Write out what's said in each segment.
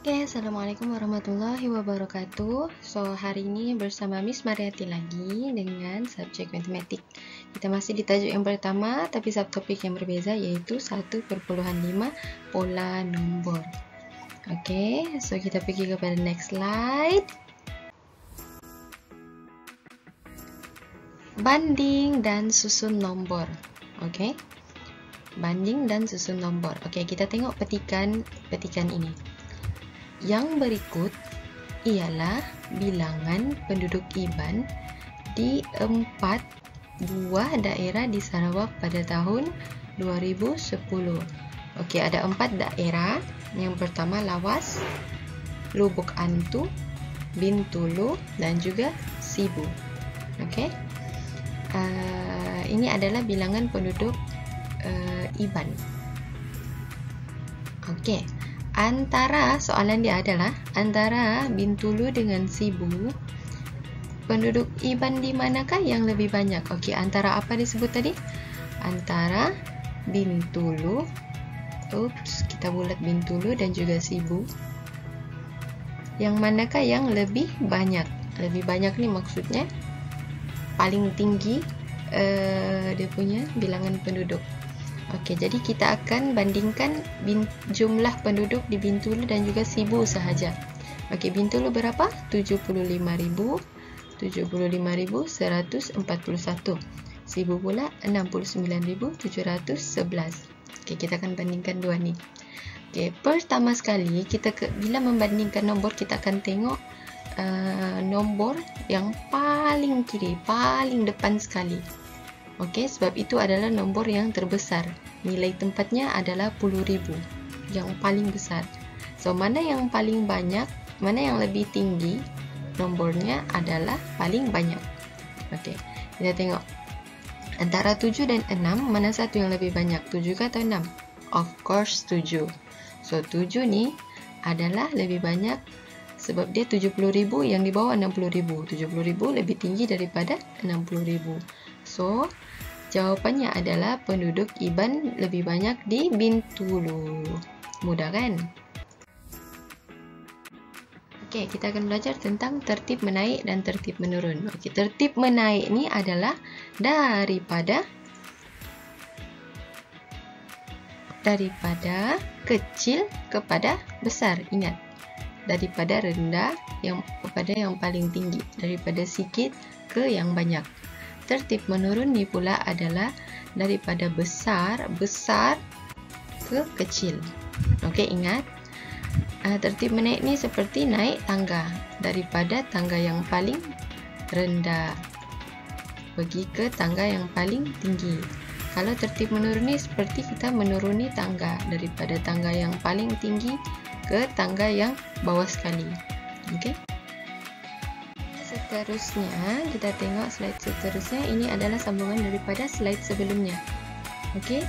Oke, Assalamualaikum warahmatullahi wabarakatuh. So, hari ini bersama Miss Mariati lagi dengan subjek matematik. Kita masih di tajuk yang pertama, tapi subtopik yang berbeza, yaitu 1/5 pola nombor. Oke, so kita pergi kepada next slide. Banding dan susun nombor. Oke, banding dan susun nombor. Oke, kita tengok petikan ini. Yang berikut ialah bilangan penduduk IBAN di 4 buah daerah di Sarawak pada tahun 2010. Okey, ada 4 daerah. Yang pertama Lawas, Lubuk Antu, Bintulu dan juga Sibu. Okey. Ini adalah bilangan penduduk IBAN. Okey. Soalan dia adalah antara Bintulu dengan Sibu, penduduk IBAN di manakah yang lebih banyak? Okey, antara apa disebut tadi? Antara Bintulu, kita bulat Bintulu dan juga Sibu. Yang manakah yang lebih banyak? Lebih banyak ni maksudnya paling tinggi dia punya bilangan penduduk. Okey, jadi kita akan bandingkan jumlah penduduk di Bintulu dan juga Sibu sahaja. Okey, Bintulu berapa? 75,141. Sibu pula 69,711. Okey, kita akan bandingkan dua ni. Okey, pertama sekali bila membandingkan nombor, kita akan tengok nombor yang paling kiri, paling depan sekali. Okey, sebab itu adalah nombor yang terbesar. Nilai tempatnya adalah 10,000, yang paling besar. So, mana yang paling banyak, mana yang lebih tinggi, nombornya adalah paling banyak. Okey, kita tengok. Antara 7 dan 6, mana satu yang lebih banyak? 7 ke atau 6? Of course 7. So, 7 ni adalah lebih banyak sebab dia 70,000, yang di bawah 60,000. 70,000 lebih tinggi daripada 60,000. So, jawapannya adalah penduduk IBAN lebih banyak di Bintulu. Mudah kan? Okey, kita akan belajar tentang tertib menaik dan tertib menurun. Okey, tertib menaik ni adalah daripada kecil kepada besar. Ingat, daripada rendah kepada yang paling tinggi, daripada sikit ke yang banyak. Tertib menurun ni pula adalah daripada besar ke kecil. Okey, ingat. Tertib menaik ni seperti naik tangga, daripada tangga yang paling rendah pergi ke tangga yang paling tinggi. Kalau tertib menurun ni seperti kita menuruni tangga, daripada tangga yang paling tinggi ke tangga yang bawah sekali. Okey. Seterusnya, kita tengok slide seterusnya. Ini adalah sambungan daripada slide sebelumnya. Okey,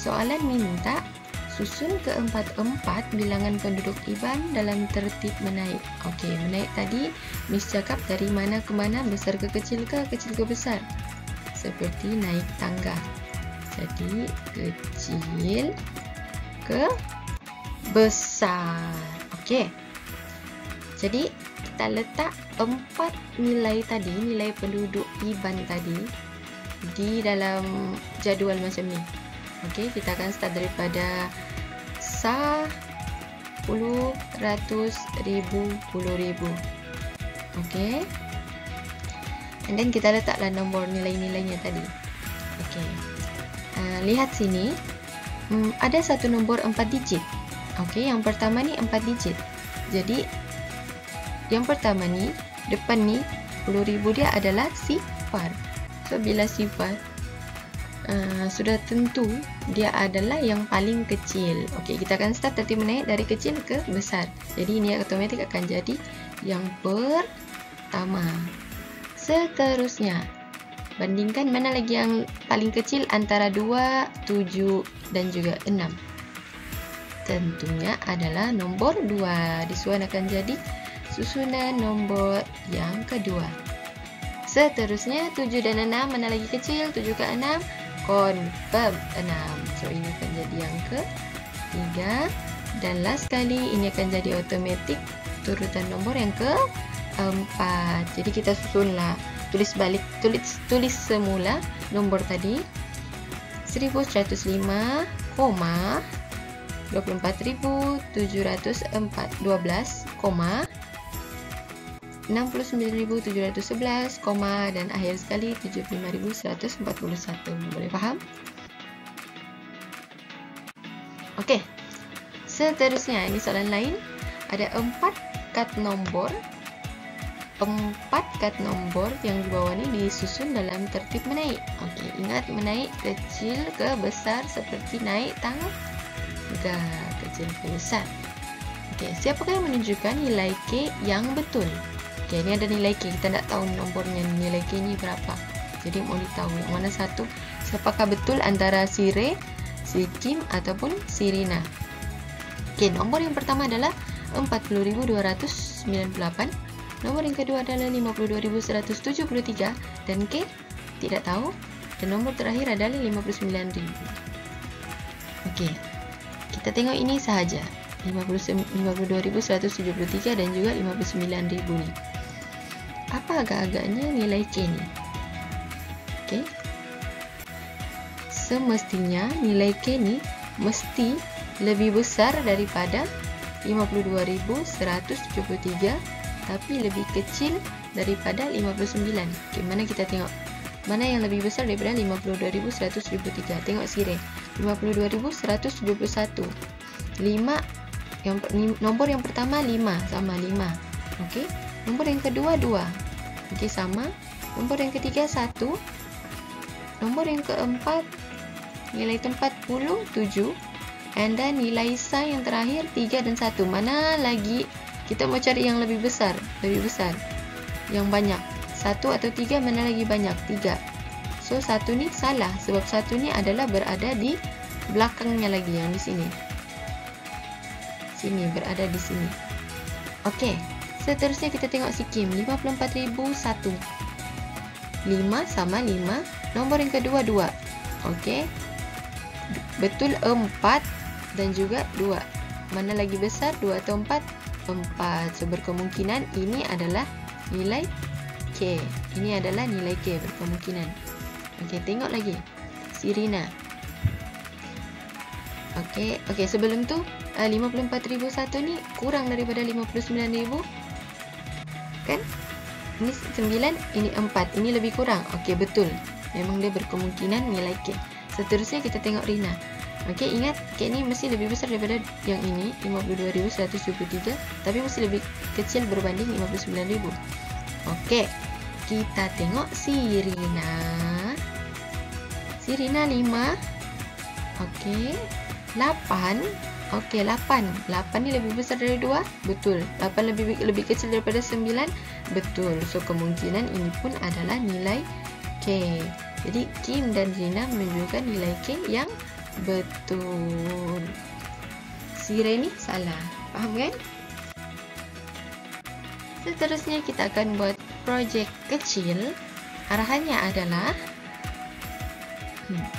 soalan minta susun keempat-empat bilangan penduduk IBAN dalam tertib menaik. Okey, menaik tadi Miss cakap dari mana ke mana, besar ke kecil ke besar. Seperti naik tangga. Jadi, kecil ke besar. Okey. Jadi, kita letak 4 nilai tadi, nilai penduduk IBAN tadi di dalam jadual macam ni. Okey, kita akan start daripada 10, 100, 1000, 10,000. Okey. And then kita letaklah nombor nilai-nilainya tadi. Okey. Lihat sini. Ada satu nombor 4 digit. Okey, yang pertama ni 4 digit. Jadi, yang pertama ni, depan ni 10,000 dia adalah sifar. So, bila sifar, sudah tentu dia adalah yang paling kecil. Okey, kita akan start tertib menaik dari kecil ke besar. Jadi, ini otomatik akan jadi yang pertama. Seterusnya, bandingkan mana lagi yang paling kecil antara 2, 7 dan juga 6. Tentunya adalah nombor 2. Disusun akan jadi susunan nombor yang kedua. Seterusnya 7 dan 6, mana lagi kecil? 7 ke 6, confirm 6. So, ini akan jadi yang ketiga. Dan last kali ini akan jadi automatic turutan nombor yang keempat. Jadi kita susunlah, tulis balik, tulis semula nombor tadi 1105, 24.712, 69.711, dan akhir sekali 75.141. Boleh faham? Okey. Seterusnya, ini soalan lain. Ada 4 kad nombor. 4 kad nombor yang di bawah ini disusun dalam tertib menaik. Okey, ingat menaik kecil ke besar seperti naik tangga. Kecil ke besar. Okey, siapakah yang menunjukkan nilai K yang betul? Okey, ini ada nilai K. Kita tak tahu nombornya, nilai K ni berapa. Jadi mau ditahu yang mana satu. Siapakah betul antara si Ray, si Kim ataupun si Rina? Okey, nombor yang pertama adalah 40.298. Nombor yang kedua adalah 52.173 dan K tidak tahu, dan nombor terakhir adalah 59.000. Okey. Kita tengok ini sahaja. 52.173 dan juga 59.000 ni. Apa agak-agaknya nilai K ni? Okey. Semestinya nilai K ni mesti lebih besar daripada 52.173 tapi lebih kecil daripada 59. Okey, mana kita tengok? Mana yang lebih besar daripada 52.173? Tengok sirih. 52.171. 5 nombor yang pertama 5 sama 5. Okey. Nombor yang kedua 2. Okey, sama. Nombor yang ketiga 1. Nombor yang keempat nilai tempat 7. And then nilai sai yang terakhir 3 dan 1. Mana lagi kita mau cari yang lebih besar? Lebih besar. Yang banyak. 1 atau 3 mana lagi banyak? 3. So 1 ni salah sebab 1 ni adalah berada di belakangnya lagi, yang di sini. Sini, berada di sini. Okey. Seterusnya kita tengok si Kim. 54.001. 5 sama 5. Nombor yang kedua 2. Okey. Betul 4 dan juga 2. Mana lagi besar? 2 atau 4? 4. So berkemungkinan ini adalah nilai K. Ini adalah nilai K berkemungkinan. Okey, tengok lagi si Rina. Okey, sebelum tu 54.001 ni kurang daripada 59.000. Kan? Ini 9, ini 4. Ini lebih kurang. Okey, betul. Memang dia berkemungkinan nilai K. Seterusnya kita tengok Rina. Okey, ingat K ni mesti lebih besar daripada yang ini 52.173 tapi mesti lebih kecil berbanding 59.000. Okey, kita tengok si Rina. Si Rina 5. Okey, 8. Okey, 8 ni lebih besar dari 2. Betul. 8 lebih kecil daripada 9. Betul. So kemungkinan ini pun adalah nilai K. Jadi Kim dan Rina menunjukkan nilai K yang betul. Si Ray ni salah. Faham kan? Seterusnya kita akan buat projek kecil. Arahannya adalah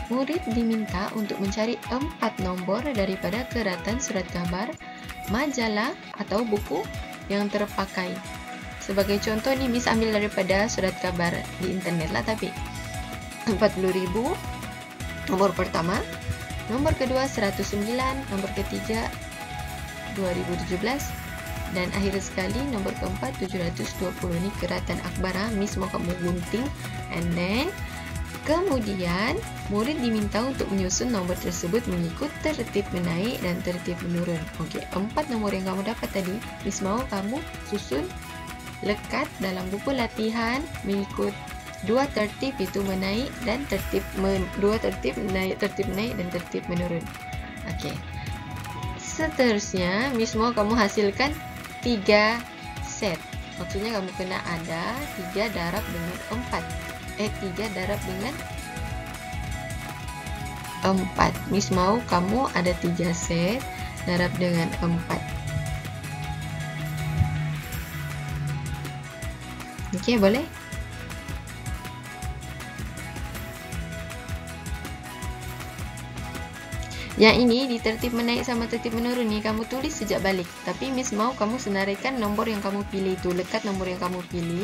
murid diminta untuk mencari 4 nombor daripada keratan surat kabar, majalah atau buku yang terpakai. Sebagai contoh ni Miss ambil daripada surat kabar di internet lah, tapi 40.000 nomor pertama, nomor kedua 109, nomor ketiga 2017 dan akhir sekali nomor keempat 720. Ni keratan akhbar. Miss mau kamu gunting, and then kemudian murid diminta untuk menyusun nombor tersebut mengikut tertib menaik dan tertib menurun. Okey, 4 nombor yang kamu dapat tadi, Miss mau kamu susun lekat dalam buku latihan mengikut 2 tertib, itu menaik dan tertib 2 tertib menaik dan tertib menurun. Okey. Seterusnya, Miss mau kamu hasilkan 3 set. Maksudnya kamu kena ada 3 darab dengan 4. 3 darab dengan 4. Miss mau kamu ada 3 set darab dengan 4. Okey, boleh? Yang ini di tertib menaik sama tertib menurun nih kamu tulis sejak balik. Tapi Miss mau kamu senaraikan nomor yang kamu pilih itu, lekat nomor yang kamu pilih.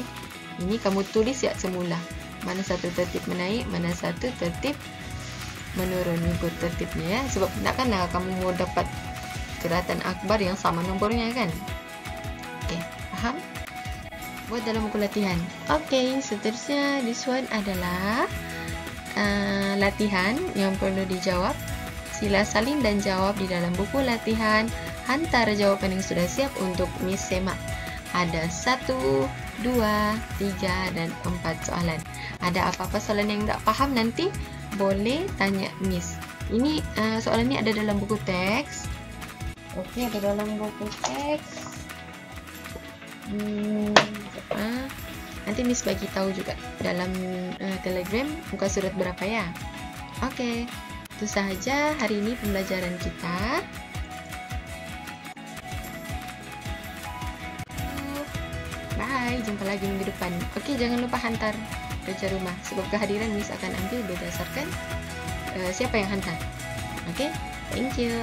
Ini kamu tulis ya semula. Mana satu tertib menaik, mana satu tertib menurun, ikut tertibnya ya. Sebab takkanlah kamu mau dapat Keratan Akbar yang sama nomornya kan. Oke, paham? Buat dalam buku latihan. Oke, seterusnya this one adalah latihan yang perlu dijawab. Sila salin dan jawab di dalam buku latihan. Hantar jawapan yang sudah siap untuk Miss semak. Ada 1, 2, 3, dan 4 soalan. Ada apa-apa soalan yang tak paham nanti boleh tanya Miss. Ini soalan ini ada dalam buku teks. Oke, ada dalam buku teks. Nanti Miss bagi tahu juga dalam Telegram muka surat berapa ya. Oke. Itu sahaja hari ini pembelajaran kita. Bye, jumpa lagi minggu depan. Oke, jangan lupa hantar kerja rumah. Sebab kehadiran Miss akan ambil berdasarkan siapa yang hantar. Oke, thank you.